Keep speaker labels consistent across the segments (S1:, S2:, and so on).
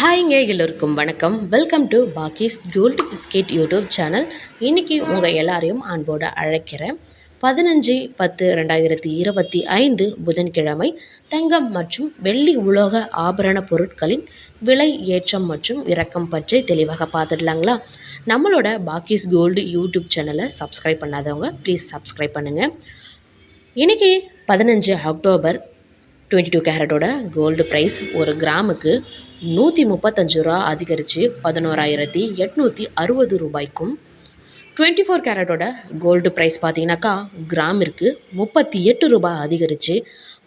S1: ஹாய்ங்க எல்லோருக்கும் வணக்கம். Welcome to பாக்கிஸ் கோல்டு பிஸ்கெட் யூடியூப் சேனல். இன்றைக்கி உங்கள் எல்லாரையும் அன்போடு அழைக்கிறேன். 15/10/2025 புதன்கிழமை தங்கம் மற்றும் வெள்ளி உலோக ஆபரண பொருட்களின் விலை ஏற்றம் மற்றும் இறக்கம் பற்றி தெளிவாக பார்த்துடலாங்களா? நம்மளோட பாக்கிஸ் கோல்டு யூடியூப் சேனலை சப்ஸ்கிரைப் பண்ணாதவங்க ப்ளீஸ் சப்ஸ்கிரைப் பண்ணுங்கள். இன்றைக்கி 15 அக்டோபர் 22 கேரட்டோட கோல்டு ப்ரைஸ் ஒரு கிராமுக்கு 135 ரூபா அதிகரித்து 11,860 ரூபாய்க்கும், 24 கேரட்டோட கோல்டு ப்ரைஸ் பார்த்தீங்கன்னாக்கா கிராமிற்கு 38 ரூபாய் அதிகரித்து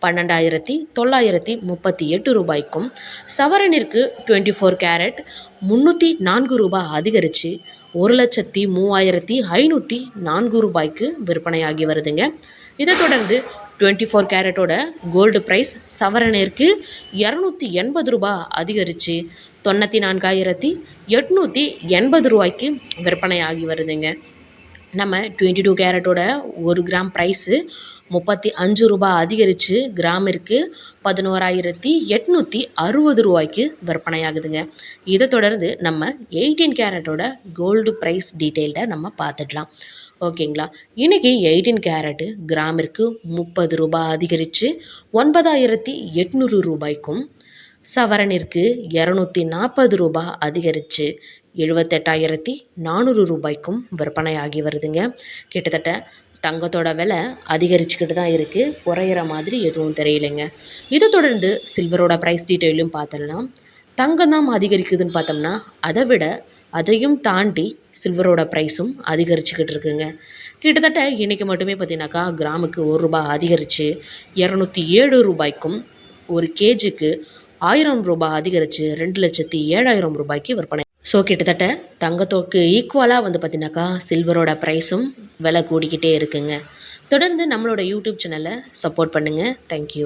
S1: 12,938 ரூபாய்க்கும், சவரனிற்கு 24 கேரட் 304 ரூபாய் அதிகரித்து 1,03,504 ரூபாய்க்கு விற்பனையாகி வருதுங்க. இதை தொடர்ந்து 24 கேரட்டோட கோல்டு ப்ரைஸ் சவரனிற்கு 280 ரூபாய் அதிகரித்து 94,880 ரூபாய்க்கு விற்பனையாகி வருதுங்க. நம்ம 22 கேரட்டோட 1 கிராம் ப்ரைஸு 35 ரூபாய் அதிகரித்து கிராமிற்கு 11,860 ரூபாய்க்கு விற்பனையாகுதுங்க. இதை தொடர்ந்து நம்ம 18 கேரட்டோட கோல்டு ப்ரைஸ் டீட்டெயில்டை நம்ம பார்த்துடலாம். ஓகேங்களா? இன்றைக்கி 18 கேரட்டு கிராமிற்கு 30 ரூபாய் அதிகரித்து 9,800 ரூபாய்க்கும், சவரனிற்கு 240 ரூபாய் அதிகரித்து 78,400 ரூபாய்க்கும் விற்பனையாகி வருதுங்க. கிட்டத்தட்ட தங்கத்தோட விலை அதிகரிச்சுக்கிட்டு தான் இருக்குது, குறையிற மாதிரி எதுவும் தெரியலைங்க. இதை தொடர்ந்து சில்வரோட ப்ரைஸ் டீட்டெயிலும் பார்த்துடலாம். தங்கம் தான் அதிகரிக்குதுன்னு பார்த்தோம்னா அதையும் தாண்டி சில்வரோட ப்ரைஸும் அதிகரிச்சுக்கிட்டு இருக்குங்க. கிட்டத்தட்ட இன்றைக்கி மட்டுமே பார்த்தீங்கன்னாக்கா கிராமுக்கு 1 ரூபாய் அதிகரித்து 207 ரூபாய்க்கும், ஒரு கேஜிக்கு 1000 ரூபாய் அதிகரித்து 2,07,000 ரூபாய்க்கு விற்பனை. ஸோ கிட்டத்தட்ட தங்கத்தோக்கு ஈக்குவலாக பார்த்தீங்கன்னாக்கா சில்வரோட ப்ரைஸும் விலை கூடிக்கிட்டே இருக்குங்க. தொடர்ந்து நம்மளோட யூடியூப் சேனலை சப்போர்ட் பண்ணுங்கள். தேங்க்யூ.